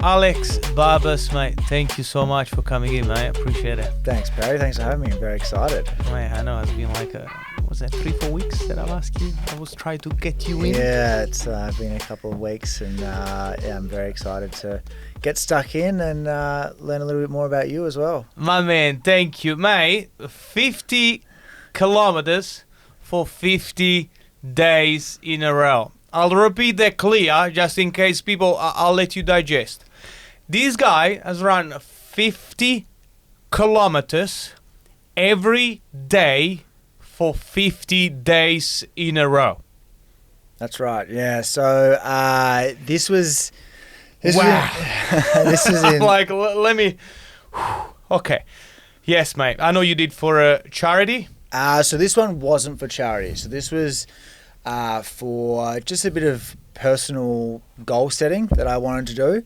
Alex Barbas, mate, thank you so much for coming in, mate. Appreciate it. Thanks, Barry. Thanks for having me. I'm very excited. Mate, I know it's been like, was that 3-4 weeks that I've asked you? I was trying to get you in. Yeah, it's been a couple of weeks, and I'm very excited to get stuck in and learn a little bit more about you as well. My man, thank you, mate. 50 kilometers for 50 days in a row. I'll repeat that clear, just in case people, I'll let you digest. This guy has run 50 kilometers every day for 50 days in a row. That's right. Yeah. So this was. Wow. This is in. Let me. Okay. Yes, mate. I know you did for a charity. So this one wasn't for charity. So this was for just a bit of personal goal setting that I wanted to do.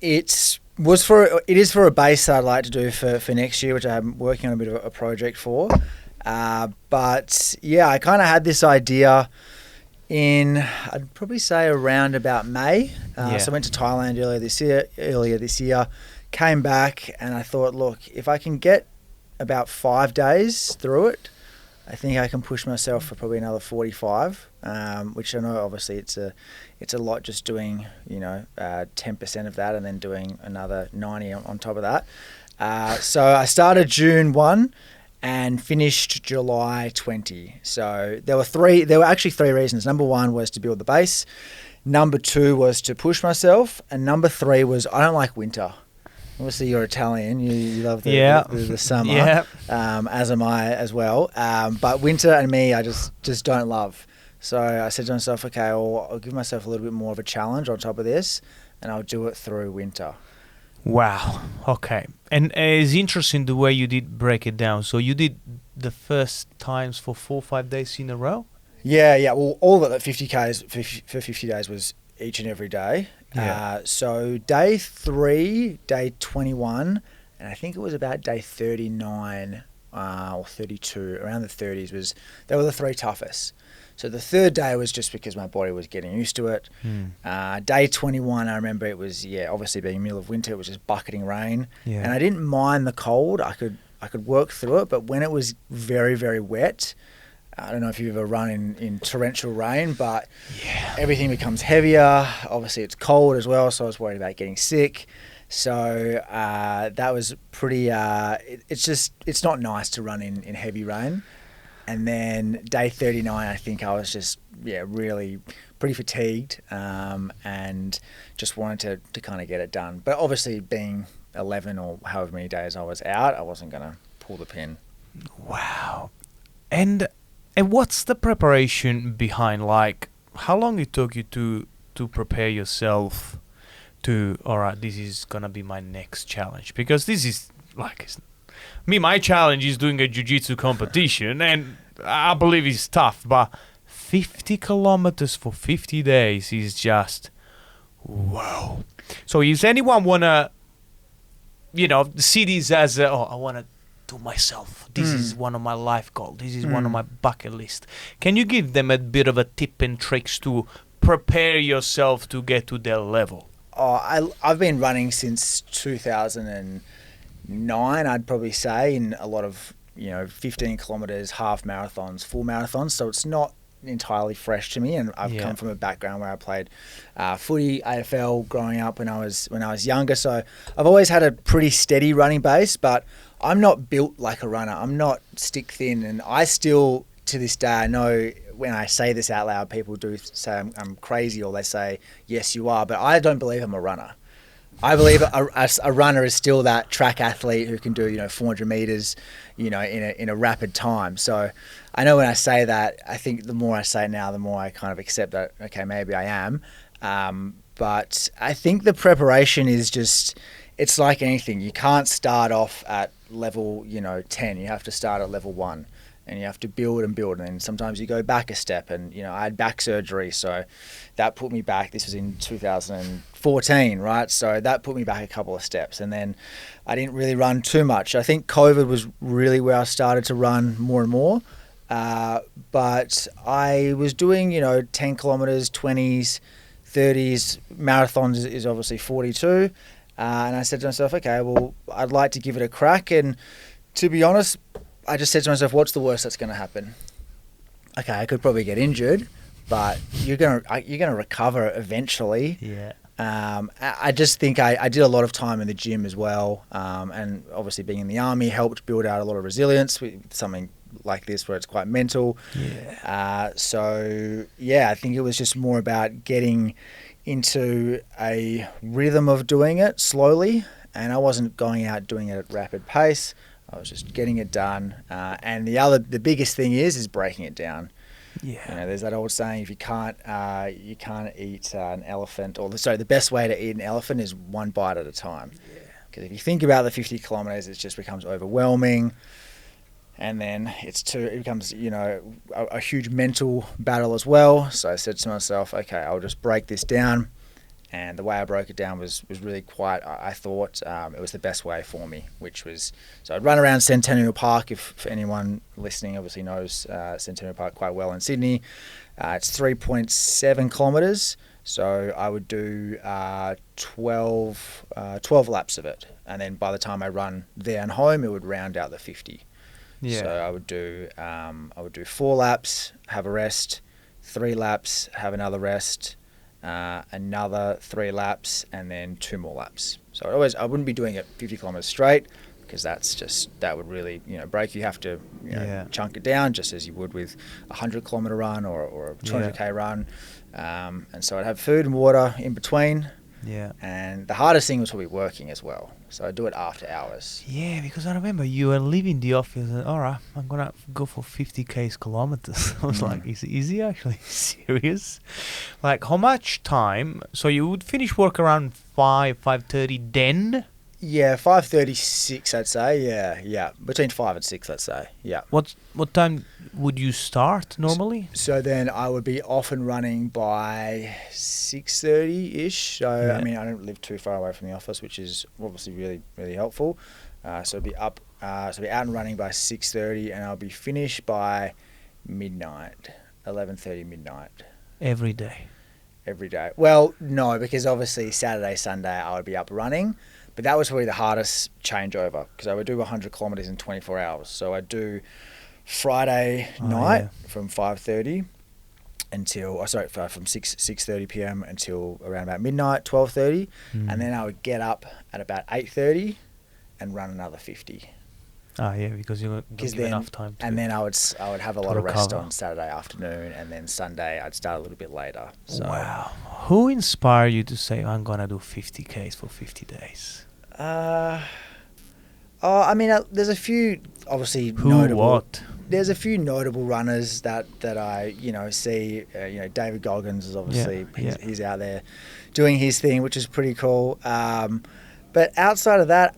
It is for a base that I'd like to do for next year, which I'm working on a bit of a project for. But yeah, I kind of had this idea in, I'd probably say around about May. So I went to Thailand earlier this year, came back, and I thought, look, if I can get about 5 days through it, I think I can push myself for probably another 45, which I know obviously it's a lot just doing 10% of that and then doing another 90 on top of that. So I started June 1 and finished July 20. So there were actually three reasons. Number one was to build the base. Number two was to push myself, and number three was I don't like winter. Obviously, you're Italian. You love the summer, as am I as well. But winter and me, I just don't love. So I said to myself, okay, I'll give myself a little bit more of a challenge on top of this, and I'll do it through winter. Wow. Okay. And it's interesting the way you did break it down. So you did the first times for 4 or 5 days in a row? Yeah. Well, all of it, 50Ks for 50 days was each and every day. Yeah. So day 3, day 21, and I think it was about day 39 or 32, around the 30s, they were the three toughest. So the third day was just because my body was getting used to it. Day 21, I remember it was, obviously being middle of winter, it was just bucketing rain. Yeah. And I didn't mind the cold. I could work through it, but when it was very, very wet, I don't know if you've ever run in torrential rain, but everything becomes heavier. Obviously, it's cold as well, so I was worried about getting sick. So that was pretty. It's not nice to run in heavy rain. And then day 39, I think I was just really pretty fatigued and just wanted to kind of get it done. But obviously, being 11 or however many days I was out, I wasn't going to pull the pin. Wow. And what's the preparation behind? Like, how long it took you to prepare yourself to, all right, this is going to be my next challenge? Because this is, my challenge is doing a jiu-jitsu competition, and I believe it's tough, but 50 kilometers for 50 days is just, wow. So if anyone want to, see this as, I want to to myself. This is one of my life goals. This is one of my bucket list. Can you give them a bit of a tip and tricks to prepare yourself to get to their level? I've been running since 2009, I'd probably say, in a lot of 15 kilometers, half marathons, full marathons. So it's not entirely fresh to me, and I've come from a background where I played footy, AFL growing up when I was younger. So I've always had a pretty steady running base, but I'm not built like a runner. I'm not stick thin, and I still, to this day, I know when I say this out loud, people do say I'm crazy, or they say, yes, you are, but I don't believe I'm a runner. I believe a runner is still that track athlete who can do 400 meters, in a rapid time. So I know when I say that, I think the more I say it now, the more I kind of accept that, okay, maybe I am. But I think the preparation is just, it's like anything. You can't start off at level 10. You have to start at level 1. And you have to build and build, and then sometimes you go back a step. And I had back surgery, so that put me back. This was in 2014, right? So that put me back a couple of steps, and then I didn't really run too much. I think COVID was really where I started to run more and more. But I was doing 10 kilometers, 20s, 30s. Marathons is obviously 42. And I said to myself, okay, well, I'd like to give it a crack. And to be honest, I just said to myself, what's the worst that's going to happen? Okay, I could probably get injured, but you're gonna recover eventually. Yeah. I just think I did a lot of time in the gym as well, and obviously being in the army helped build out a lot of resilience with something like this where it's quite mental. Yeah. So yeah, I think it was just more about getting into a rhythm of doing it slowly, and I wasn't going out doing it at rapid pace. I was just getting it done, and the biggest thing is breaking it down. Yeah. You know, there's that old saying: if you can't eat an elephant, the best way to eat an elephant is one bite at a time. Yeah. Because if you think about the 50 kilometers, it just becomes overwhelming, and then it becomes a huge mental battle as well. So I said to myself, okay, I'll just break this down. And the way I broke it down was really quite, I thought it was the best way for me, which was, so I'd run around Centennial Park, if anyone listening obviously knows Centennial Park quite well in Sydney. It's 3.7 kilometres, so I would do 12 laps of it. And then by the time I run there and home, it would round out the 50. Yeah. So I would do 4 laps, have a rest, 3 laps, have another rest, another 3 laps, and then 2 more laps. So I wouldn't be doing it 50 kilometers straight, because that would really break. You have to chunk it down just as you would with a 100-kilometer run or a 200k run. And so I'd have food and water in between. Yeah. And the hardest thing was probably working as well. So I do it after hours. Yeah, because I remember you were leaving the office and, all right, I'm going to go for 50k kilometers. I was like, is he actually serious? Like, how much time? So you would finish work around 5:30 then? Yeah, 5:36, I'd say. Yeah. Between 5 and 6, let's say. Yeah. What time would you start normally? So then I would be off and running by 6:30-ish. So, Yeah. I mean, I don't live too far away from the office, which is obviously really, really helpful. So I'd be out and running by 6:30, and I'll be finished by midnight, 11:30 midnight. Every day. Every day. Well, no, because obviously Saturday, Sunday, I would be up running. But that was probably the hardest changeover, because I would do 100 kilometers in 24 hours. So I'd do Friday night from 5:30 from 6:30 p.m. until around about midnight, 12:30, and then I would get up at about 8:30 and run another 50. Because you don't give enough time to. And then I would have a lot of rest recover on Saturday afternoon, and then Sunday I'd start a little bit later. So. Wow. Who inspired you to say, I'm going to do 50Ks for 50 days? I mean, there's a few obviously There's a few notable runners that I see. David Goggins is obviously he's out there doing his thing, which is pretty cool. But outside of that,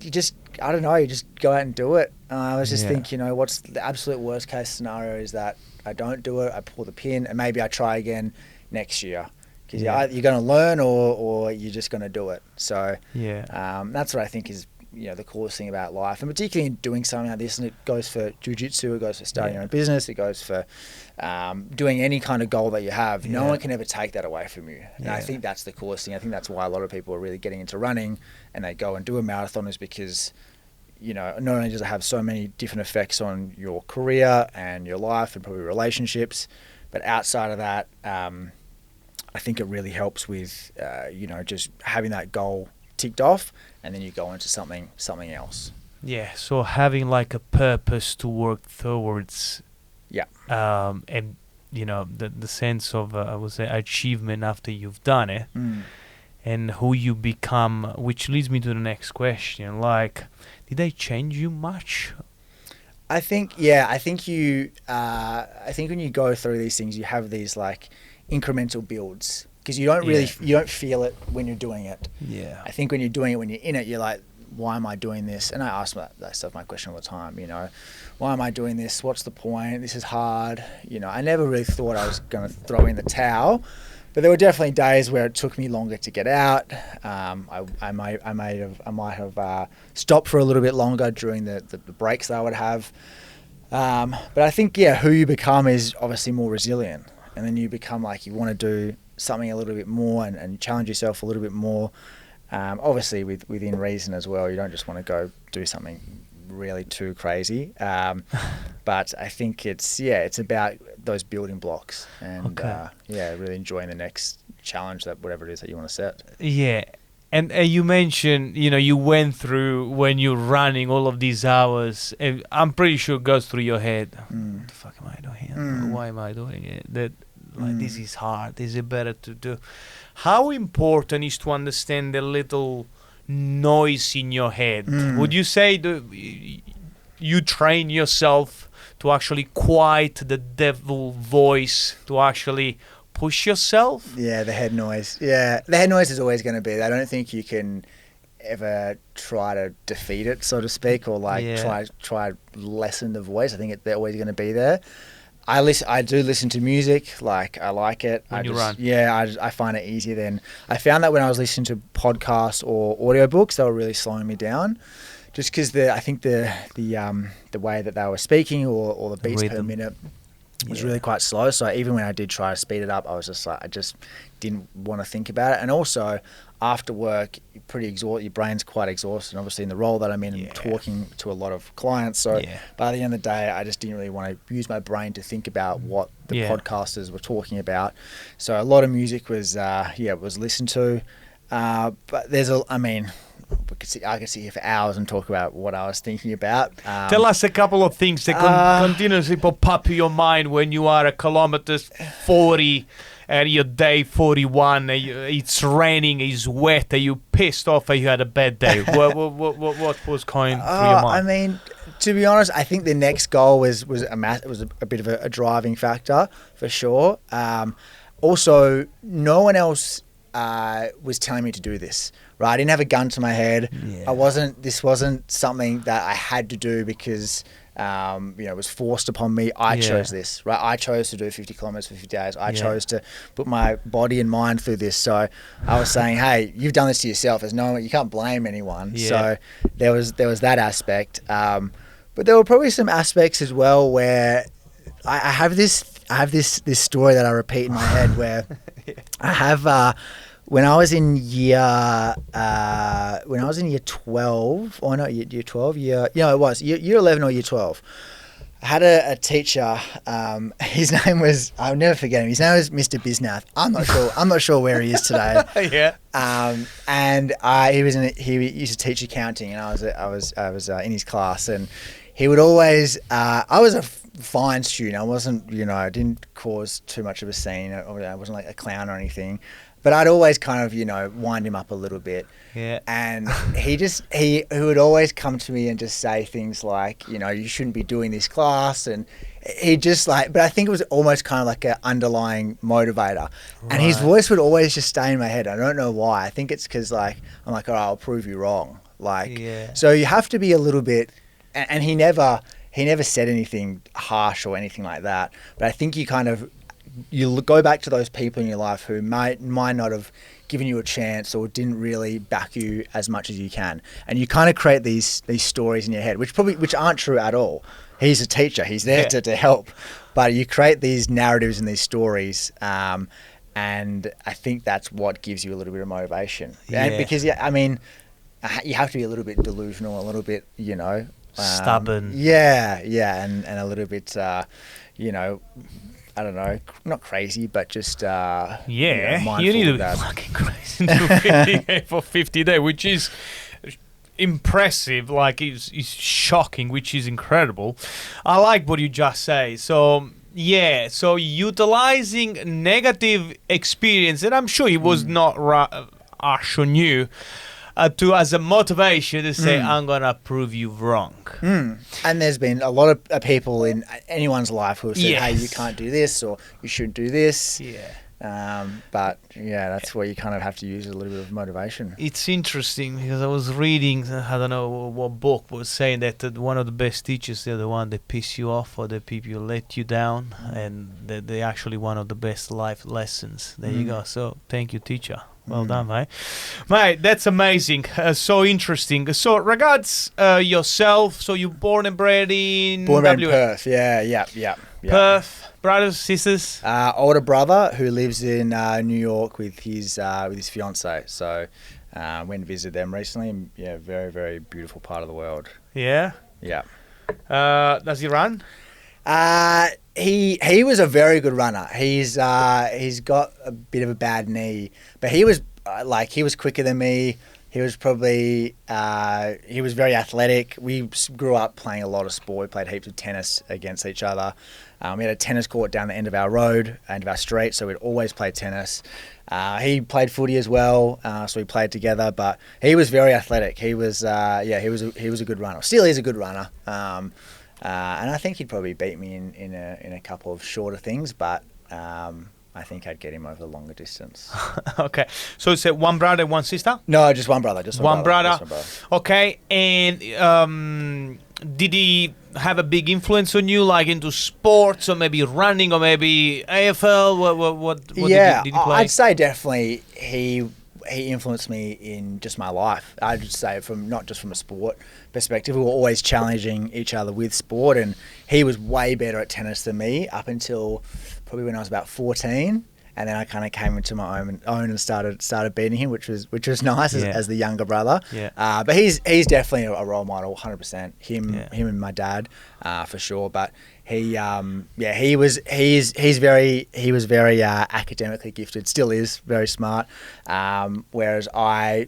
you just go out and do it. I was just thinking, what's the absolute worst case scenario is that I don't do it, I pull the pin, and maybe I try again next year. Because you're going to learn or you're just going to do it. So that's what I think is the coolest thing about life, and particularly in doing something like this. And it goes for jiu-jitsu, it goes for starting your own business, it goes for doing any kind of goal that you have. No one can ever take that away from you. And I think that's the coolest thing. I think that's why a lot of people are really getting into running and they go and do a marathon, is because not only does it have so many different effects on your career and your life and probably relationships, but outside of that, I think it really helps with, just having that goal ticked off, and then you go into something else. Yeah, so having like a purpose to work towards. Yeah. And, the sense of, I would say, achievement after you've done it, and who you become, which leads me to the next question. Like, did they change you much? I think you, I think when you go through these things, you have these like incremental builds, because you don't feel it when you're doing it. Yeah. I think when you're doing it, when you're in it, you're like, why am I doing this? And I ask myself my question all the time, why am I doing this? What's the point? This is hard. I never really thought I was going to throw in the towel, but there were definitely days where it took me longer to get out. I might have stopped for a little bit longer during the breaks that I would have. But I think, who you become is obviously more resilient. And then you become like, you want to do something a little bit more and challenge yourself a little bit more. Obviously within reason as well. You don't just want to go do something really too crazy. But I think it's about those building blocks and really enjoying the next challenge, that whatever it is that you want to set. Yeah. And you mentioned, you went through, when you're running all of these hours, I'm pretty sure it goes through your head. What the fuck am I doing? Why am I doing it? This is hard. Is it better to do? How important is to understand the little noise in your head? Would you say you train yourself to actually quiet the devil voice, to actually push yourself? Yeah, the head noise. Yeah, the head noise is always going to be there. I don't think you can ever try to defeat it, so to speak, or try lessen the voice. I think they're always going to be there. I do listen to music. Like, I like it. When you run. Yeah, I find it easier then. I found that when I was listening to podcasts or audiobooks, they were really slowing me down. Just because I think the way that they were speaking or the beats per minute was really quite slow. So even when I did try to speed it up, I was just like, I just didn't want to think about it. And also, after work, you're pretty exhausted. Your brain's quite exhausted. Obviously, in the role that I'm in, I'm talking to a lot of clients. So by the end of the day, I just didn't really want to use my brain to think about what the podcasters were talking about. So a lot of music was listened to. But I could sit here for hours and talk about what I was thinking about. Tell us a couple of things that continuously pop up in your mind when you are at kilometers 40 and your day 41, it's raining, it's wet, are you pissed off, or you had a bad day? what was going through your mind? I mean, to be honest, I think the next goal was a bit of a driving factor for sure. Also, no one else was telling me to do this. Right, I didn't have a gun to my head. This wasn't something that I had to do because it was forced upon me. I chose this, right? I chose to do 50 kilometers for 50 days. I chose to put my body and mind through this. So I was saying, hey, you've done this to yourself. You can't blame anyone. So there was that aspect. But there were probably some aspects as well where I have this story that I repeat in my head where I have. When I was in year 12, or not year 12, year 11 or year 12, I had a teacher. His name was, I'll never forget him. His name was Mr. Bisnath. I'm not sure where he is today. And he used to teach accounting, and I was in his class, and he would always. I was a fine student. I wasn't, I didn't cause too much of a scene. I wasn't like a clown or anything. But I'd always kind of, wind him up a little bit. Yeah. And he would always come to me and just say things like, you shouldn't be doing this class. And he just but I think it was almost kind of like an underlying motivator. Right. And his voice would always just stay in my head. I don't know why. I think it's because I'm like, all right, I'll prove you wrong. So you have to be a little bit, and he never said anything harsh or anything like that. But I think you go back to those people in your life who might not have given you a chance or didn't really back you as much as you can, and you kind of create these stories in your head, which aren't true at all. He's a teacher; he's there to help, but you create these narratives and these stories, and I think that's what gives you a little bit of motivation. And because you have to be a little bit delusional, a little bit, stubborn. And a little bit, I don't know, not crazy, but just you need to be fucking crazy to do 50 for 50 days, which is impressive. Like, it's shocking, which is incredible. I like what you just say. So utilizing negative experience, and I'm sure he was not harsh on you, as a motivation to say, I'm going to prove you wrong. And there's been a lot of people in anyone's life who have said, hey, you can't do this, or you shouldn't do this. But that's where you kind of have to use a little bit of motivation. It's interesting because I was reading, I don't know what book was saying that one of the best teachers, they're the one that piss you off or the people let you down, and they're actually one of the best life lessons. There you go. So thank you, teacher. Well done, mate. Mate, that's amazing. So interesting. So regards yourself. So you born and bred in Perth. Yeah. Yeah. Perth, brothers, sisters? Older brother who lives in New York with his fiance. So went and visited them recently. And, yeah, very, very beautiful part of the world. Yeah. Yeah. Does he run? He was a very good runner. He's got a bit of a bad knee, but he was he was quicker than me. He was probably he was very athletic. We grew up playing a lot of sport. We played heaps of tennis against each other. We had a tennis court down the end of our road, end of our street, so we'd always play tennis. He played footy as well, so we played together. But he was very athletic. He was he was a good runner. Still is a good runner. And I think he'd probably beat me in a couple of shorter things, but I think I'd get him over the longer distance. Okay, so it's one brother, one sister? No, just one brother. Just one brother. Just one brother. Okay, and did he have a big influence on you, like into sports or maybe running or maybe AFL? What yeah, did he play? I'd say definitely he influenced me in just my life. I'd just say not just from a sport perspective. We were always challenging each other with sport, and he was way better at tennis than me up until probably when I was about 14, and then I kind of came into my own and started beating him, which was nice as the younger brother. Yeah. But he's definitely a role model, 100%. Him and my dad, for sure. But he was very academically gifted, still is very smart. Whereas I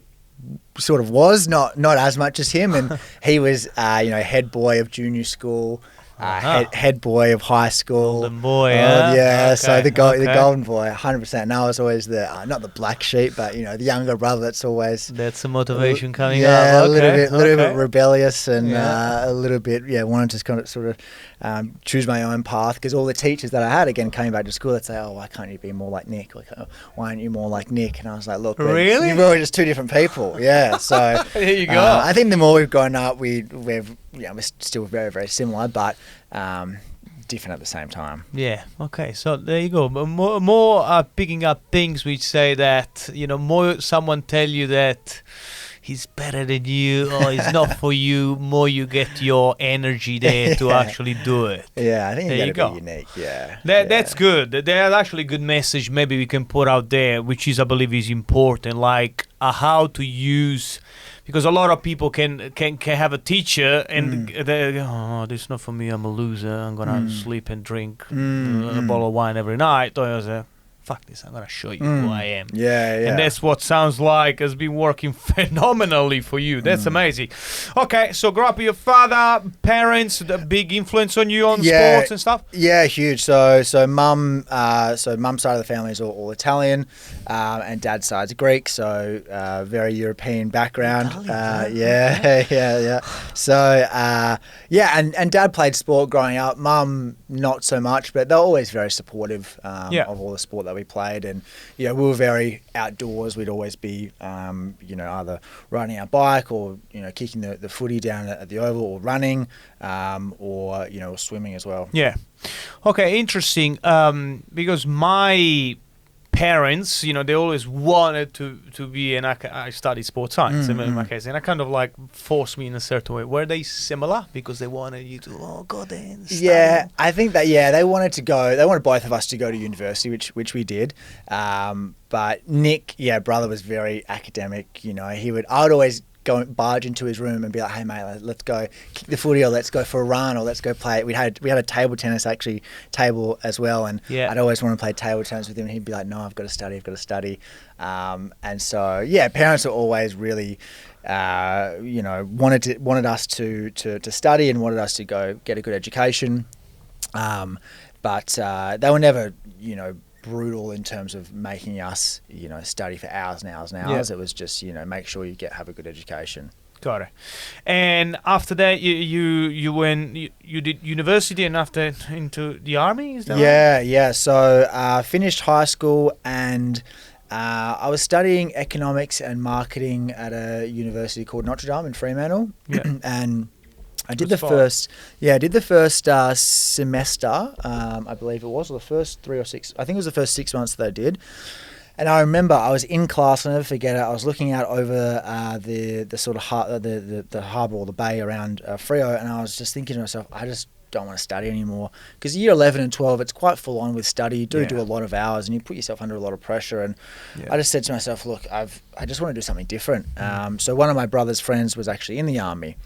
sort of was not as much as him, and he was head boy of junior school. Head boy of high school. Golden boy, yeah. Okay, So the golden boy, 100%. And I was always the not the black sheep, but the younger brother. That's the motivation coming up. Yeah, Okay, a little bit rebellious and a little bit wanted to kind of sort of choose my own path, because all the teachers that I had again coming back to school, they'd say, "Oh, why can't you be more like Nick? Like, why aren't you more like Nick?" And I was like, "Look, really, we're just two different people." Yeah. So there you go. I think the more we've grown up, we're still very, very similar, but different at the same time. Yeah. Okay. So there you go. More picking up things which say that more someone tell you that he's better than you or he's not for you. More you get your energy there to actually do it. Yeah, I think there you go. Be unique. Yeah. That's good. There's actually a good message maybe we can put out there, which is I believe is important, like how to use. Because a lot of people can have a teacher and they go, "Oh, this is not for me. I'm a loser. I'm gonna sleep and drink a bottle of wine every night." Or I say, "Fuck this! I'm gonna show you who I am." Yeah. And that's what sounds like has been working phenomenally for you. That's amazing. Okay, so grow up with your father, parents, the big influence on you on sports and stuff. Yeah, huge. So mum's side of the family is all Italian, and dad's side's Greek. So very European background. Yeah. So and dad played sport growing up. Mum not so much, but they're always very supportive of all the sport that we played, and we were very outdoors. We'd always be either riding our bike or kicking the footy down at the oval, or running, or swimming as well. Yeah. Okay, interesting. Because my parents, they always wanted to be, and I studied sports science in my case, and I kind of like forced me in a certain way. Were they similar because they wanted you to go there and study? Yeah, I think that they wanted both of us to go to university, which we did. But Nick, brother, was very academic. I would always go barge into his room and be like, "Hey mate, let's go kick the footy, or let's go for a run, or let's go play." We had a table tennis table as well, and I'd always want to play table tennis with him, and he'd be like, "No, I've got to study." And so parents are always really wanted us to study and wanted us to go get a good education, but they were never brutal in terms of making us study for hours and hours and hours. It was just make sure you have a good education. Got it. And after that you went you did university, and after into the army, is that right? Yeah. So finished high school, and I was studying economics and marketing at a university called Notre Dame in Fremantle. And I did the first semester, I believe it was, or the first 3 or 6. I think it was the first 6 months that I did. And I remember I was in class, I'll never forget it. I was looking out over the sort of the harbour or the bay around Freo, and I was just thinking to myself, I just don't want to study anymore. Because year 11 and 12, it's quite full on with study. You do Yeah. a lot of hours and you put yourself under a lot of pressure. And Yeah. I just said to myself, look, I just want to do something different. So one of my brother's friends was actually in the army.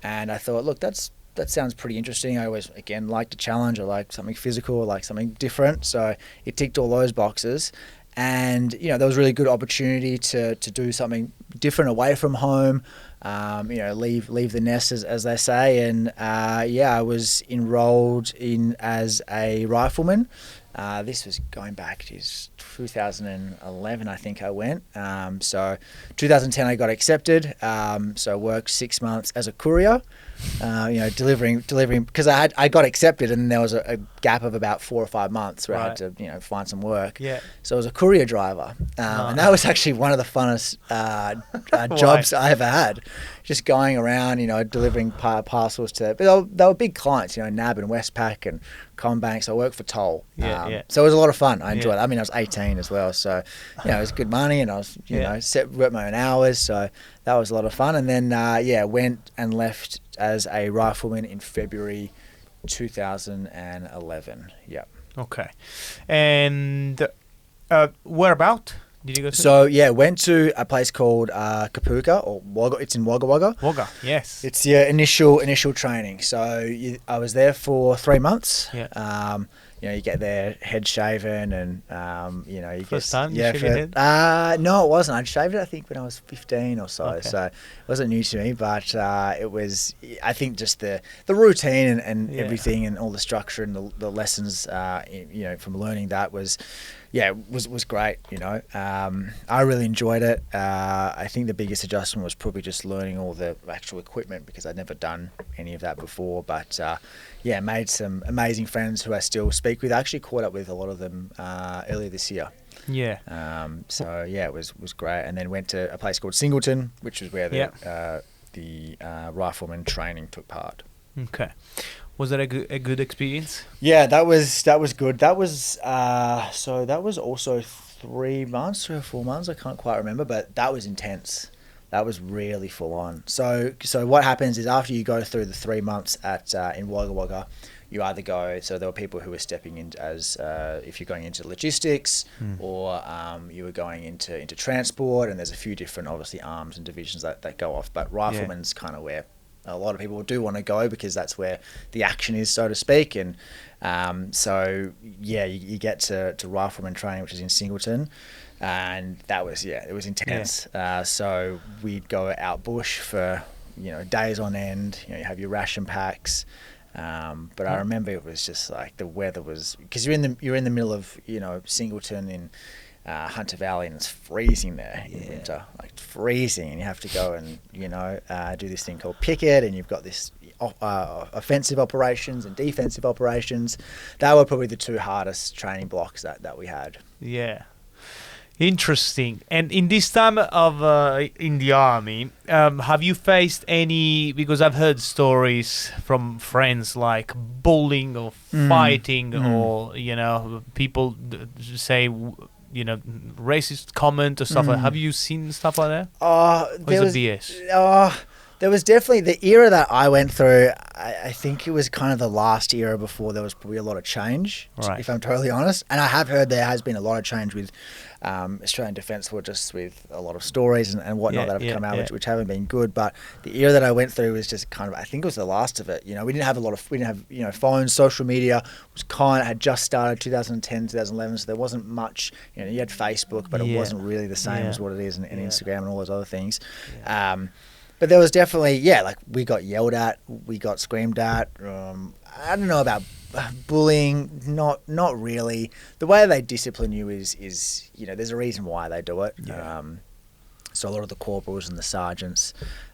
And I thought, look, that sounds pretty interesting. I always, again, like to challenge. I like something physical. I like something different. So it ticked all those boxes. And, you know, there was a really good opportunity to do something different away from home, you know, leave the nest, as they say. And, I was enrolled in as a rifleman. This was going back to 2011, I think I went. So 2010 I got accepted. So I worked 6 months as a courier, you know, delivering because I got accepted and there was a gap of about 4 or 5 months where I had to, you know, find some work. Yeah. So I was a courier driver. And that was actually one of the funnest jobs I ever had. Just going around, you know, delivering parcels to, but they were big clients, you know, NAB and Westpac and Combank. So I worked for Toll. So it was a lot of fun. I enjoyed it. I mean, I was 18 as well. So, you know, it was good money and I was, you know, worked my own hours. So that was a lot of fun. And then, went and left as a rifleman in February 2011. Yeah. Okay. And whereabout did you go to? So went to a place called Kapuka or Wagga. It's in Wagga Wagga. Wagga, yes. It's your initial training. So I was there for 3 months. Yeah. You know, you get there head shaven and you know, you First get time you shave your head? No, it wasn't. I'd shaved it I think when I was 15 or so. Okay. So it wasn't new to me, but it was, I think, just the routine and everything and all the structure and the lessons you know, from learning that was great, you know. I really enjoyed it. I think the biggest adjustment was probably just learning all the actual equipment because I'd never done any of that before. But made some amazing friends who I still speak with. I actually caught up with a lot of them earlier this year. Yeah. It was great. And then went to a place called Singleton, which is where the rifleman training took part. Okay. Was that a good experience? Yeah, that was good. That was that was also 3 months or 4 months. I can't quite remember, but that was intense. That was really full on. So what happens is after you go through the 3 months in Wagga Wagga, you either go. So there were people who were stepping in as if you're going into logistics or you were going into transport, and there's a few different obviously arms and divisions that go off. But rifleman's kind of where a lot of people do want to go because that's where the action is, so to speak. And you get to rifleman training, which is in Singleton, and that was it was intense. So we'd go out bush for, you know, days on end. You know, you have your ration packs. But I remember it was just like the weather was, because you're in the middle of, you know, Singleton in Hunter Valley, and it's freezing there in winter, like freezing, and you have to go and, you know, do this thing called picket, and you've got this offensive operations and defensive operations. They were probably the two hardest training blocks that we had. Yeah. Interesting. And in this time of in the army, have you faced any? Because I've heard stories from friends like bullying or fighting, or, you know, people say, you know, racist comment or stuff like that. Have you seen stuff like that? There was BS? There was definitely the era that I went through. I think it was kind of the last era before there was probably a lot of change, if I'm totally honest. And I have heard there has been a lot of change with Australian Defence Force, just with a lot of stories and whatnot that have come out, which haven't been good. But the era that I went through was just kind of, I think it was the last of it. You know, we didn't have, you know, phones, social media had just started 2010, 2011, so there wasn't much. You know, you had Facebook, but it wasn't really the same as what it is in Instagram and all those other things. But there was definitely, like, we got yelled at, we got screamed at. I don't know about bullying, not really. The way they discipline you is, you know, there's a reason why they do it. So a lot of the corporals and the sergeants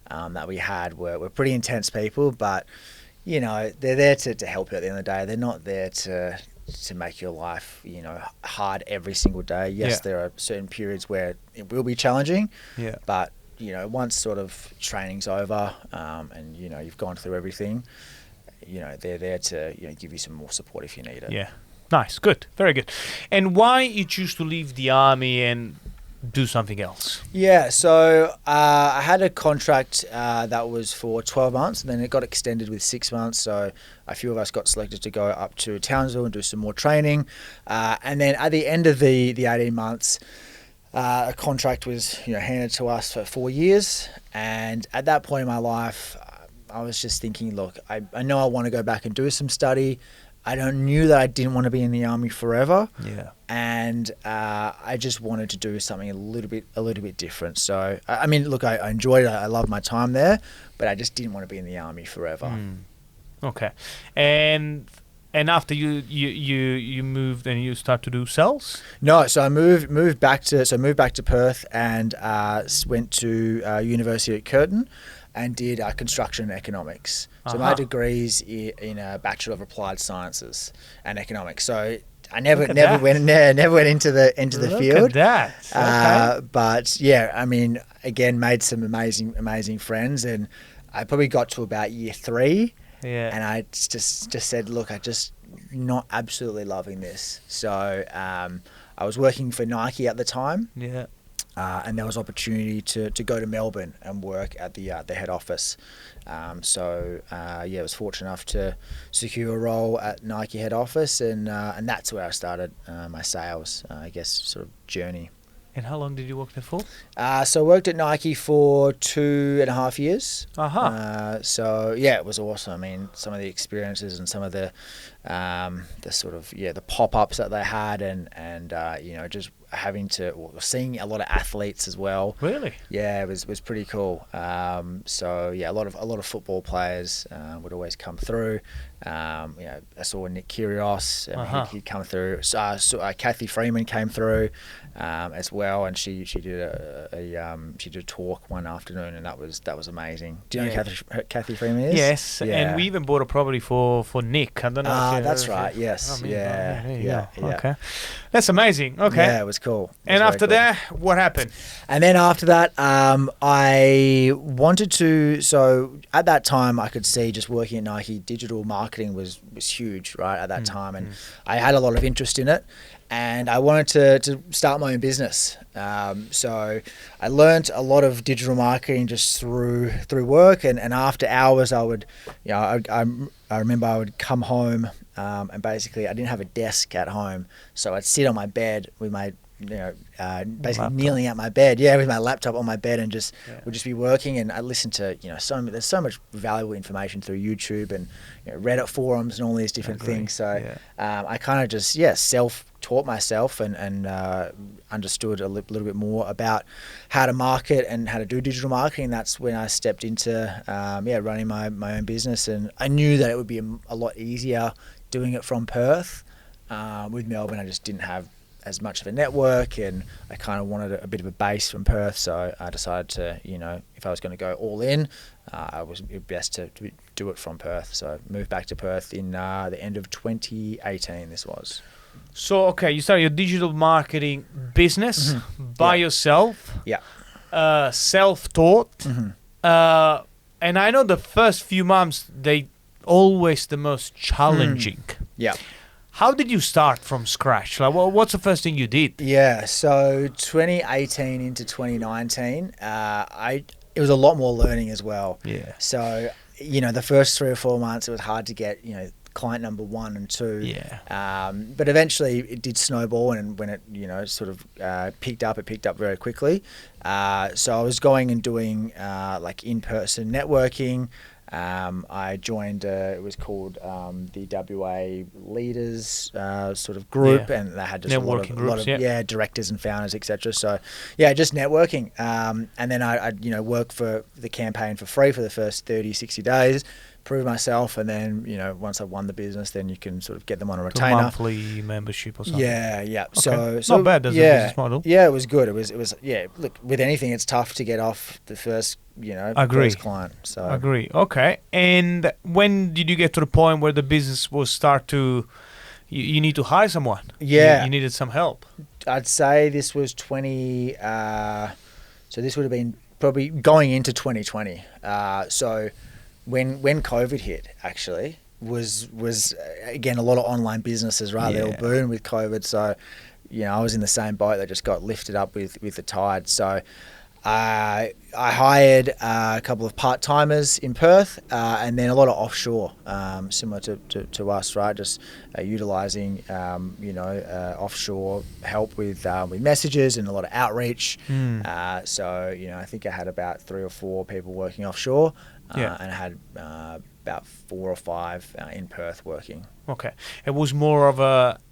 that we had were pretty intense people, but, you know, they're there to help you at the end of the day. They're not there to make your life, you know, hard every single day. Yes, there are certain periods where it will be challenging, but, you know, once sort of training's over, and, you know, you've gone through everything, you know, they're there to, you know, give you some more support if you need it. Yeah. Nice. Good. Very good. And why you choose to leave the army and do something else? Yeah, so I had a contract that was for 12 months, and then it got extended with 6 months. So a few of us got selected to go up to Townsville and do some more training. And then at the end of the 18 months, a contract was handed to us for 4 years. And at that point in my life, I was just thinking, look, I know I want to go back and do some study. I knew that I didn't want to be in the army forever. Yeah. And I just wanted to do something a little bit different. So I mean, look, I enjoyed it. I loved my time there, but I just didn't want to be in the army forever. Okay. And after you moved and you start to do sales? No, so I moved back to Perth and went to University at Curtin and did construction and economics. So my degree's in a Bachelor of Applied Sciences and Economics. So I never went into the field. Look at that. Okay. But yeah, I mean, again, made some amazing friends, and I probably got to about year 3, and I just said, look, I just not absolutely loving this. So I was working for Nike at the time. Yeah. And there was opportunity to go to Melbourne and work at the head office. I was fortunate enough to secure a role at Nike head office, and that's where I started my sales, sort of journey. And how long did you work there for? So I worked at Nike for 2.5 years. It was awesome. I mean, some of the experiences and some of the sort of the pop-ups that they had, and just seeing a lot of athletes as well. Really? Yeah, it was pretty cool. A lot of football players would always come through. I saw Nick Kyrgios, and he'd come through. Kathy Freeman came through as well, and she did a talk one afternoon, and that was amazing. Do you know who Kathy Freeman is? Yes, and we even bought a property for Nick. I don't know. That's right. Yes. Yeah. Okay, that's amazing. Okay. Yeah, it was cool. And after that, what happened? And then after that, I wanted to. So at that time, I could see just working at Nike, digital marketing was huge, right, at that time, and I had a lot of interest in it. And I wanted to start my own business. So I learned a lot of digital marketing just through work, and after hours I would, I remember I would come home, and basically I didn't have a desk at home, so I'd sit on my bed with my basically laptop. Kneeling at my bed, with my laptop on my bed, and would just be working. And I listened to there's so much valuable information through YouTube and Reddit forums and all these different things. So I kind of just self-taught myself and understood a little bit more about how to market and how to do digital marketing. That's when I stepped into running my own business, and I knew that it would be a lot easier doing it from Perth. With Melbourne, I just didn't have as much of a network, and I kind of wanted a bit of a base from Perth, so I decided to, if I was going to go all in, it was best to do it from Perth. So I moved back to Perth in the end of 2018, this was. So, okay, you started your digital marketing business by yourself. Yeah. Self-taught. And I know the first few months, they always the most challenging. Yeah. How did you start from scratch? Like, what's the first thing you did? Yeah, so 2018 into 2019, it was a lot more learning as well. Yeah. So, the first 3 or 4 months, it was hard to get, client number 1 and 2. Yeah. But eventually it did snowball, and when it, sort of it picked up very quickly. So I was going and doing like in-person networking. I joined, it was called the WA Leaders sort of group, and they had just networking a lot of directors and founders, etc. So just networking. And then I work for the campaign for free for the first 30, 60 days, prove myself, and then once I've won the business, then you can sort of get them on a retainer. Monthly membership or something. Yeah. Okay. So not bad as a business model. Yeah, it was good. It was look, with anything it's tough to get off the first first client. So agree. Okay. And when did you get to the point where the business will start to you need to hire someone? Yeah. You needed some help. I'd say this was 20 so this would have been probably going into 2020. So when COVID hit, actually, was again a lot of online businesses, right? They all boomed with COVID. So I was in the same boat that just got lifted up with the tide. So I hired a couple of part-timers in Perth, and then a lot of offshore, similar to us, right? Just utilising, offshore help with messages and a lot of outreach. So, I think I had about 3 or 4 people working offshore, and I had about 4 or 5 in Perth working. Okay. It was more of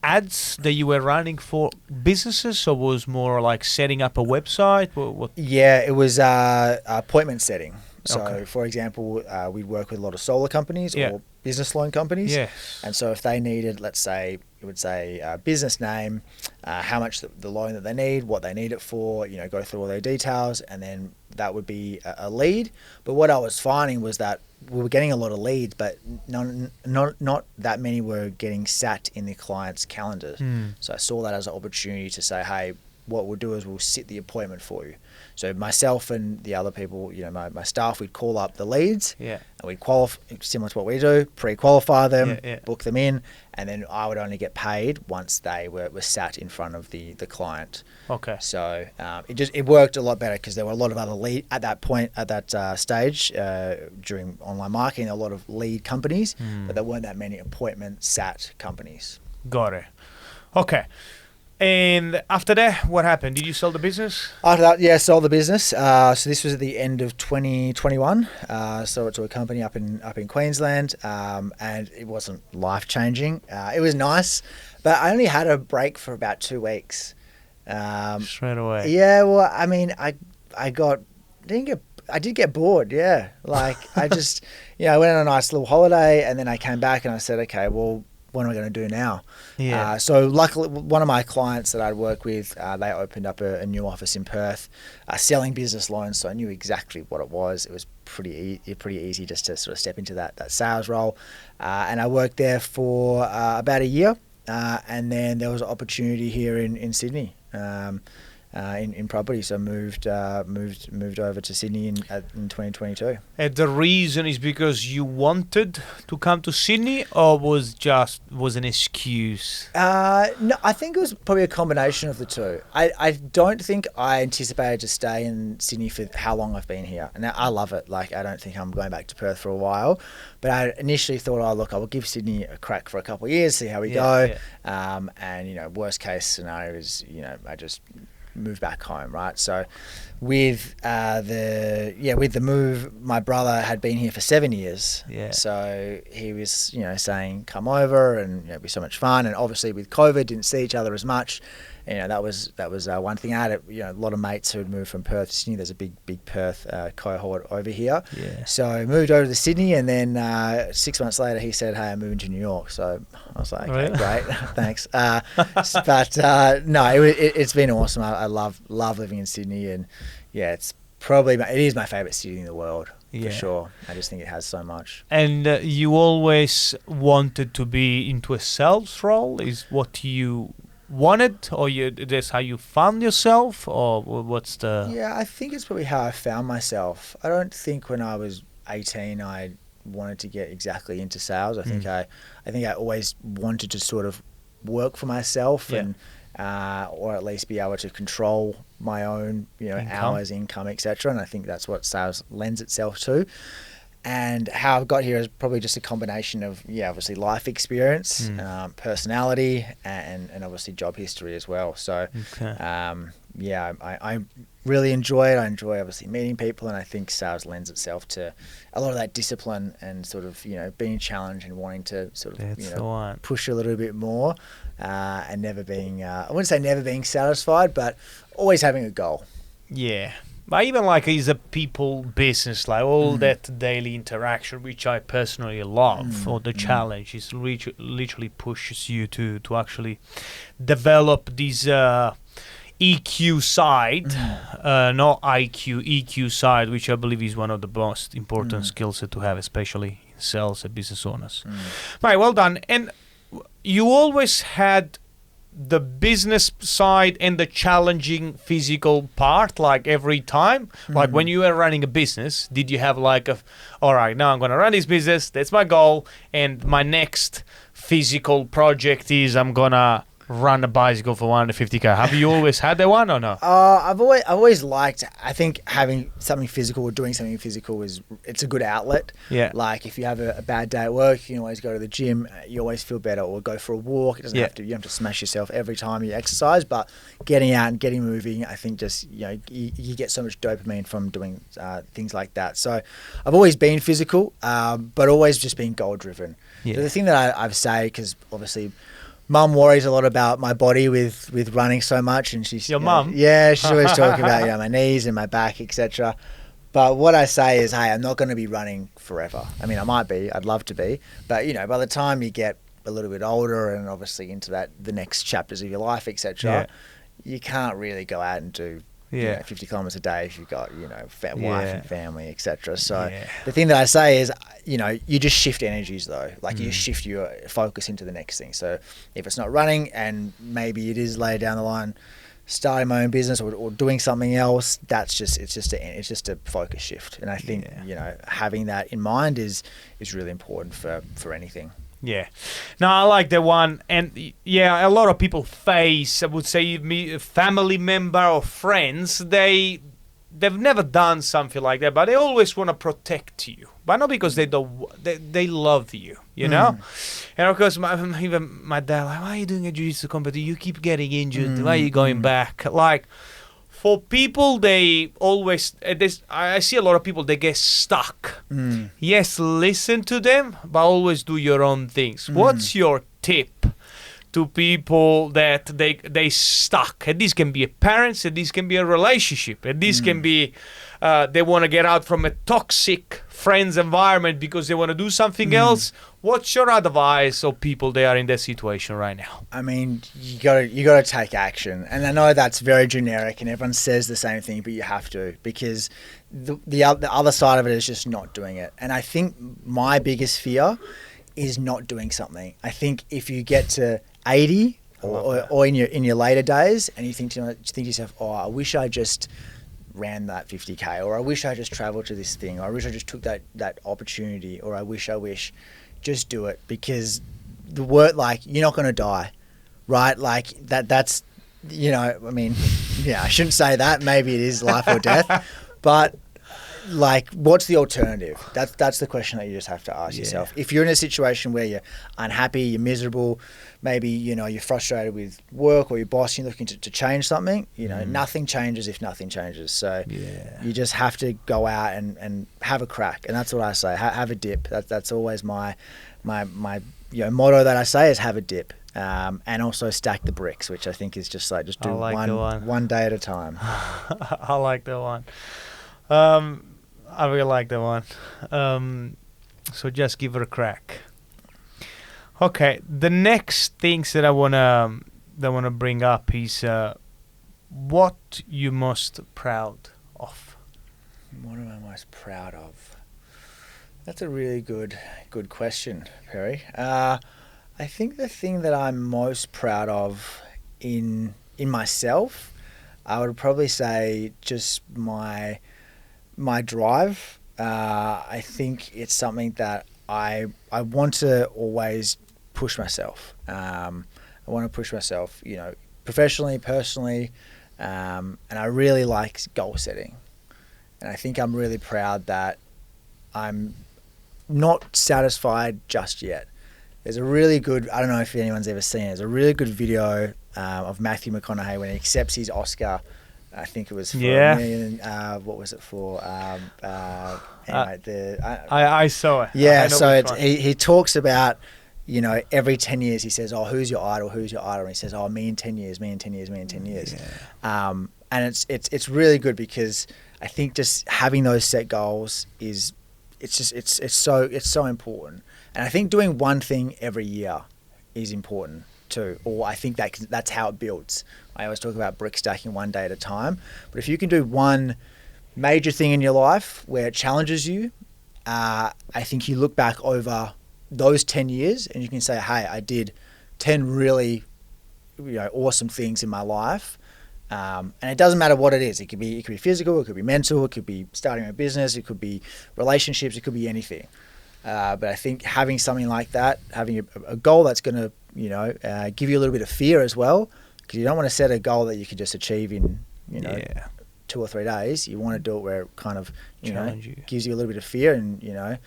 ads that you were running for businesses, or was more like setting up a website? What? Yeah, it was appointment setting. So, Okay. for example, we'd work with a lot of solar companies or business loan companies. Yes. And so if they needed, let's say, it would say business name, how much the loan that they need, what they need it for, go through all their details, and then that would be a lead. But what I was finding was that we were getting a lot of leads, but not that many were getting sat in the client's calendars. So I saw that as an opportunity to say, hey, what we'll do is we'll sit the appointment for you. So myself and the other people, my staff, we'd call up the leads, and we'd qualify, similar to what we do, pre-qualify them, book them in, and then I would only get paid once they were sat in front of the client. Okay. So it worked a lot better because there were a lot of other lead at that stage during online marketing, a lot of lead companies, but there weren't that many appointment sat companies. Got it. Okay. And after that, what happened? Did you sell the business? After that, sold the business. So this was at the end of 2021. Sold it to a company up in Queensland, and it wasn't life changing. It was nice, but I only had a break for about 2 weeks. Straight away. Yeah, well, I mean, I did get bored. Yeah, like I just, I went on a nice little holiday, and then I came back and I said, okay, well, what am I going to do now? Yeah. So luckily, one of my clients that I'd work with, they opened up a new office in Perth, selling business loans. So I knew exactly what it was. It was pretty easy just to sort of step into that sales role. And I worked there for about a year. And then there was an opportunity here in Sydney. In property, so moved over to Sydney in 2022. And the reason is because you wanted to come to Sydney, or was an excuse? No, I think it was probably a combination of the two. I don't think I anticipated to stay in Sydney for how long I've been here, and I love it. Like, I don't think I'm going back to Perth for a while, but I initially thought, I will give Sydney a crack for a couple of years, see how we go. And worst case scenario is I just move back home, right? So with the move, my brother had been here for 7 years. Yeah. So he was, saying, come over and it'd be so much fun. And obviously with COVID, didn't see each other as much. That was one thing. I had a lot of mates who had moved from Perth to Sydney. There's a big Perth cohort over here. Yeah. So I moved over to Sydney, and then 6 months later he said, "Hey, I'm moving to New York." So I was like, "Okay, great, thanks." But no, it's been awesome. I love living in Sydney, and it's probably it is my favorite city in the world. For sure. I just think it has so much. And you always wanted to be into a sales role? Is what you wanted, or that's how you found yourself, or what's the... Yeah, I think it's probably how I found myself. I don't think when I was 18 I wanted to get exactly into sales. I think I always wanted to sort of work for myself and or at least be able to control my own hours, income, etc. And I think that's what sales lends itself to. And how I've got here is probably just a combination of, obviously life experience, personality, and obviously job history as well. So, I really enjoy it. I enjoy obviously meeting people, and I think sales lends itself to a lot of that discipline and sort of, being challenged and wanting to sort of, push a little bit more, and never being, I wouldn't say never being satisfied, but always having a goal. Yeah. But even like it's a people business, like all that daily interaction, which I personally love, or the challenge is literally pushes you to actually develop this EQ side, not IQ, EQ side, which I believe is one of the most important skills to have, especially in sales and business owners. Right, well done. And you always had the business side and the challenging physical part, like every time? Like when you were running a business, did you have like all right, now I'm going to run this business, that's my goal, and my next physical project is I'm going to run a bicycle for 150k. Have you always had that one or no? I've always liked. I think having something physical or doing something physical it's a good outlet. Yeah. Like if you have a bad day at work, you can always go to the gym. You always feel better, or go for a walk. It doesn't have to. You don't have to smash yourself every time you exercise, but getting out and getting moving, I think just you get so much dopamine from doing things like that. So I've always been physical, but always just been goal driven. Yeah. So the thing that I say, because obviously Mum worries a lot about my body with running so much, and she's Your mum? Yeah, she's always talking about my knees and my back, etc. But what I say is, hey, I'm not going to be running forever. I mean, I might be. I'd love to be, but by the time you get a little bit older and obviously into the next chapters of your life, etc., you can't really go out and do 50 kilometers a day if you've got wife and family, etc. So the thing that I say is, you just shift energies though. Like you shift your focus into the next thing. So if it's not running, and maybe it is later down the line starting my own business or doing something else, it's just a focus shift. And I think having that in mind is really important for anything. Yeah. No, I like that one. And a lot of people face, I would say, a family member or friends, they've never done something like that, but they always want to protect you. But not because they love you, And of course, even my dad, like, why are you doing a jiu-jitsu competition? You keep getting injured. Why are you going back? Like, for people, they always, I see a lot of people, they get stuck. Yes, listen to them, but always do your own things. What's your tip to people that they stuck? And this can be a parents, and this can be a relationship, and this can be they want to get out from a toxic friends environment because they want to do something else. What's your advice of people that are in that situation right now? I mean, you gotta take action, and I know that's very generic, and everyone says the same thing, but you have to, because the other side of it is just not doing it. And I think my biggest fear is not doing something. I think if you get to 80 or in your later days, and you think to yourself, oh, I wish I just ran that 50k, or I wish I just traveled to this thing, or I wish I just took that opportunity, or I wish, just do it, because the word, like, you're not going to die, right? Like that's, I mean, I shouldn't say that. Maybe it is life or death, but like, what's the alternative? That's the question that you just have to ask yourself. If you're in a situation where you're unhappy, you're miserable, maybe you're frustrated with work or your boss, you're looking to change something, nothing changes if nothing changes. So you just have to go out and have a crack. And that's what I say, have a dip. That's always my motto that I say is have a dip. And also stack the bricks, which I think is just do one day at a time. I like that one. I really like that one. So just give it a crack. Okay, the next things that I wanna bring up is what you most proud of. What am I most proud of? That's a really good question, Perry. I think the thing that I'm most proud of in myself, I would probably say just my drive. I think it's something that I want to always push myself. I want to push myself, professionally, personally, and I really like goal setting. And I think I'm really proud that I'm not satisfied just yet. There's a really good, I don't know if anyone's ever seen it, there's a really good video of Matthew McConaughey when he accepts his Oscar. I think it was for what was it for? Anyway, I saw it. Yeah, so he talks about, every 10 years he says, oh, who's your idol? Who's your idol? And he says, oh, me in 10 years, me in 10 years, me in 10 years. Yeah. And it's really good, because I think just having those set goals it's so important. And I think doing one thing every year is important too, or I think that's how it builds. I always talk about brick stacking one day at a time, but if you can do one major thing in your life where it challenges you, I think you look back over those 10 years and you can say, hey, I did 10 really awesome things in my life. And it doesn't matter what it is. It could be physical, it could be mental, it could be starting a business, it could be relationships, it could be anything. But I think having something like that, having a goal that's going to, give you a little bit of fear as well, because you don't want to set a goal that you can just achieve in, 2 or 3 days. You want to do it where it kind of, gives you a little bit of fear and,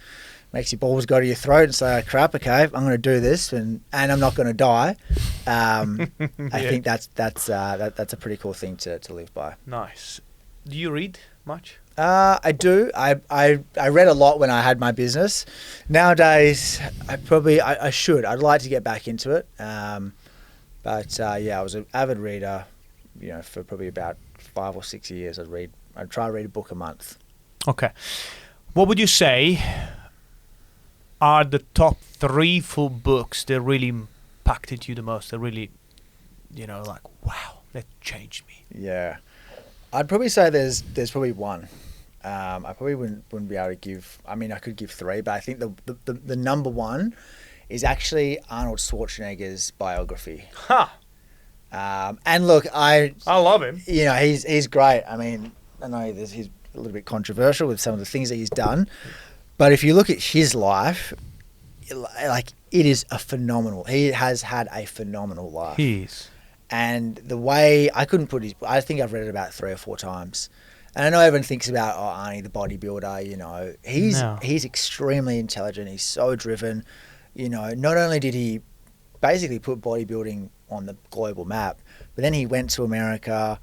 makes your balls go to your throat and say, oh, crap, okay, I'm going to do this and I'm not going to die. I think that's a pretty cool thing to live by. Nice. Do you read much? I do. I read a lot when I had my business. Nowadays, I should. I'd like to get back into it. But I was an avid reader, for probably about 5 or 6 years. I'd try to read a book a month. Okay. What would you say are the top 3 full books that really impacted you the most? That really, like, wow, that changed me. Yeah. I'd probably say there's probably one. I probably wouldn't be able to give. I mean, I could give 3, but I think the number one is actually Arnold Schwarzenegger's biography. Ha! And look, I love him. He's great. I mean, I know he's a little bit controversial with some of the things that he's done, but if you look at his life, like, it is a phenomenal. He has had a phenomenal life. He is. And the way I think I've read it about 3 or 4 times. And I know everyone thinks about, Arnie, the bodybuilder, he's extremely intelligent. He's so driven. Not only did he basically put bodybuilding on the global map, but then he went to America.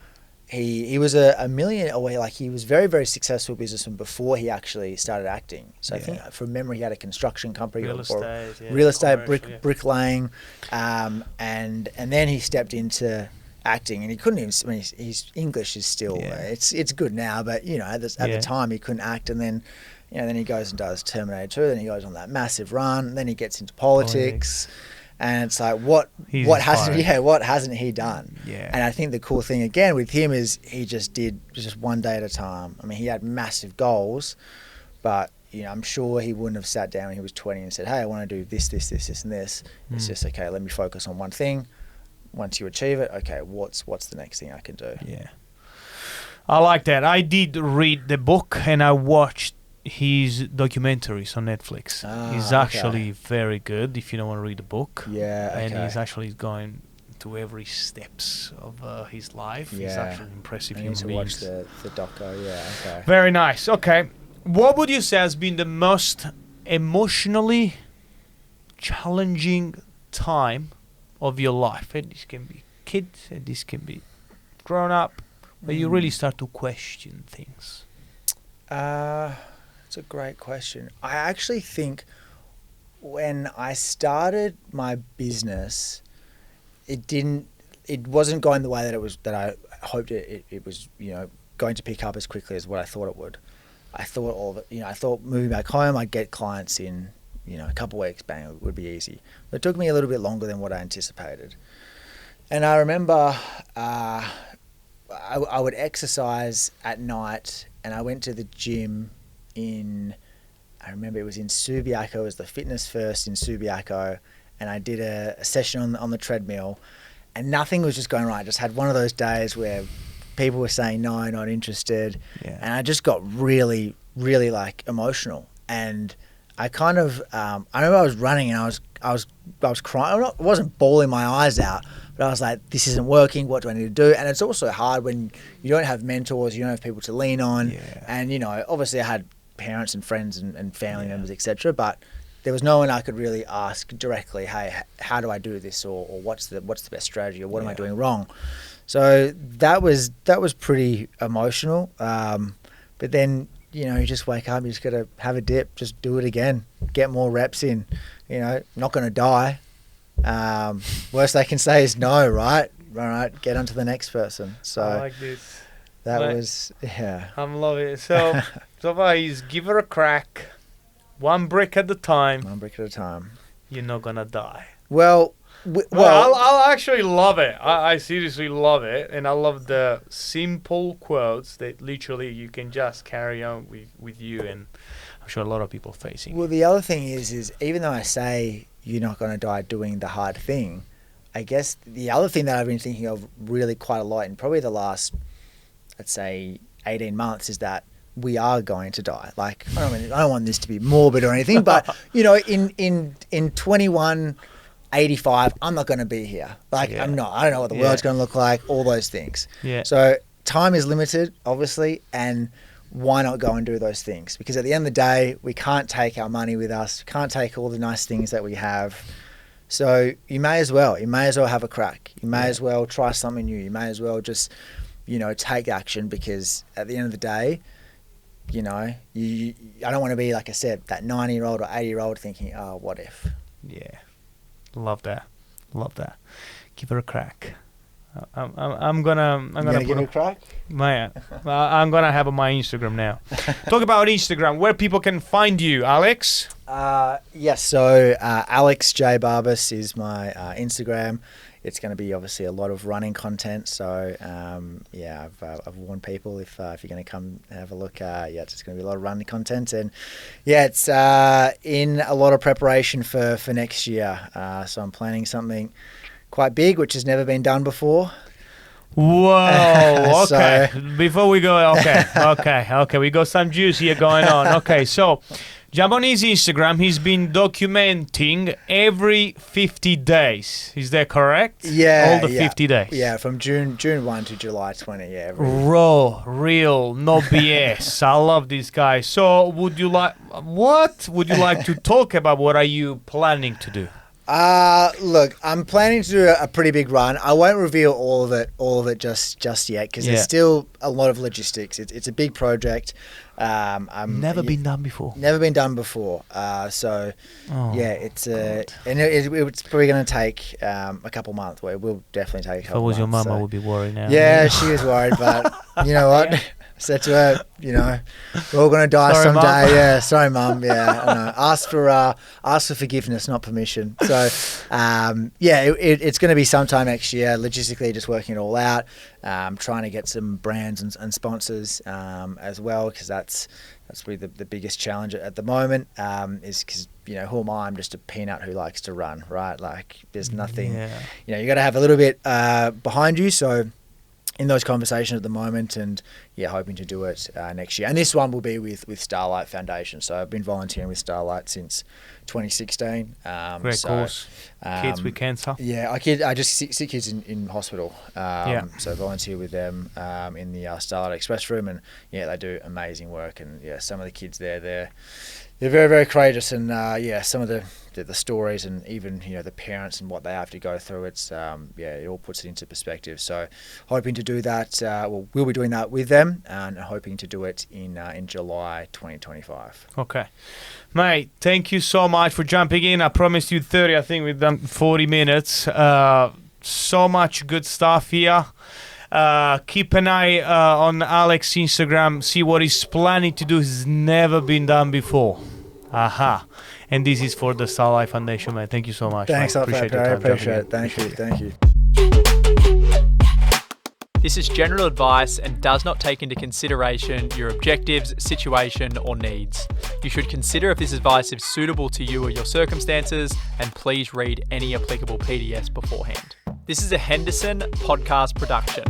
He was a millionaire, he was very, very successful businessman before he actually started acting. So I think from memory, he had a construction company, real estate, bricklaying, and then he stepped into acting, and he couldn't even. I mean, his English is still it's good now, but at the time he couldn't act, and then then he goes and does Terminator 2, then he goes on that massive run, then he gets into politics. And it's like, what hasn't he done? Yeah. And I think the cool thing again with him is he just did just one day at a time. I mean, he had massive goals, but I'm sure he wouldn't have sat down when he was 20 and said, hey, I want to do this, this, this, this, and this. It's just, okay, let me focus on one thing. Once you achieve it, okay, what's the next thing I can do? Yeah. I like that. I did read the book and I watched his documentaries on Netflix. He's actually very good if you don't want to read the book. Yeah, okay. And he's actually going to every steps of his life. He's actually impressive human being. Watch the doco, okay. Very nice. Okay. What would you say has been the most emotionally challenging time of your life? And this can be kids, and this can be grown up, where you really start to question things. It's a great question. I actually think when I started my business, it wasn't going the way that I hoped it was, going to pick up as quickly as what I thought it would. I thought moving back home, I'd get clients in, a couple of weeks, bang, it would be easy. But it took me a little bit longer than what I anticipated. And I remember I would exercise at night, and I went to the gym I remember it was in Subiaco. It was the Fitness First in Subiaco, and I did a session on the treadmill, and nothing was just going right. I just had one of those days where people were saying no, not interested, and I just got really, really emotional. And I kind of I remember I was running and I was crying. I wasn't bawling my eyes out, but I was like, this isn't working. What do I need to do? And it's also hard when you don't have mentors, you don't have people to lean on, and obviously I had parents and friends and family members, etc. But there was no one I could really ask directly, hey, how do I do this, or what's the best strategy, or what am I doing wrong? So that was pretty emotional. But then you just wake up, you just got to have a dip, just do it again, get more reps in. Not going to die. Worst they can say is no, right? All right, get on to the next person. So I like this. I'm loving it. So far, he's give her a crack, one brick at a time. One brick at a time. You're not gonna die. Well, I'll actually love it. I seriously love it, and I love the simple quotes that literally you can just carry on with you, and I'm sure a lot of people are facing. Well, the other thing is even though I say you're not going to die doing the hard thing, I guess the other thing that I've been thinking of really quite a lot in probably the last, let's say, 18 months is that we are going to die. Like, I don't want this to be morbid or anything, but you know, in 2185, I'm not going to be here. Like, I'm not. I don't know what the world's going to look like. All those things. Yeah. So time is limited, obviously, and why not go and do those things? Because at the end of the day, we can't take our money with us. We can't take all the nice things that we have. So you may as well have a crack. You may as well try something new. You may as well just, you know, take action, because at the end of the day, you know, I don't want to be, like I said, that 90-year-old or 80-year-old thinking, oh, what if? Yeah. Love that. Give her a crack. I'm gonna give it a crack. I'm gonna have my Instagram now. Talk about Instagram, where people can find you, Alex. Yes. So Alex J Barbas is my Instagram. It's going to be obviously a lot of running content. So I've warned people if you're going to come have a look. It's just going to be a lot of running content, and it's in a lot of preparation for next year. So I'm planning something quite big, which has never been done before. Whoa, okay. Before we go, okay. We got some juice here going on. Okay, so jump on his Instagram. He's been documenting every 50 days. Is that correct? Yeah. All the 50 days. Yeah, from June 1 to July 20. Yeah. Raw, real, no BS. I love this guy. So what would you like to talk about? What are you planning to do? Look, I'm planning to do a pretty big run. I won't reveal all of it just yet, because there's still a lot of logistics. It's a big project. Never been done before. It's it's probably going to take a couple months. Well, it will definitely take a couple months. If I was your mum, I would be worried now. Yeah, she was worried, but you know what? I said to her, you know, we're all going to die someday. Mum. Yeah, sorry, mum. Yeah, I know. Ask for forgiveness, not permission. So, it's going to be sometime next year. Logistically, just working it all out. Trying to get some brands and sponsors as well, because that's really the biggest challenge at the moment. Is because, you know, who am I? I'm just a peanut who likes to run, right? Like, there's nothing. Yeah. You know, you got to have a little bit behind you. So, in those conversations at the moment, and hoping to do it next year. And this one will be with Starlight Foundation. So I've been volunteering with Starlight since 2016. Great cause. Kids with cancer. Yeah, I just see kids in hospital. So volunteer with them in the Starlight Express room, and they do amazing work. And some of the kids there, they're very, very courageous, and some of the stories, and even the parents and what they have to go through. It's it all puts it into perspective. So hoping to do that. We'll be doing that with them, and hoping to do it in July 2025. Okay, mate. Thank you so much for jumping in. I promised you 30. I think we've done 40 minutes. So much good stuff here. Keep an eye on Alex's Instagram. See what he's planning to do. It's never been done before. Aha. And this is for the Starlight Foundation, man. Thank you so much. Thanks, I appreciate it. Thank you. This is general advice and does not take into consideration your objectives, situation, or needs. You should consider if this advice is suitable to you or your circumstances, and please read any applicable PDS beforehand. This is a Henderson podcast production.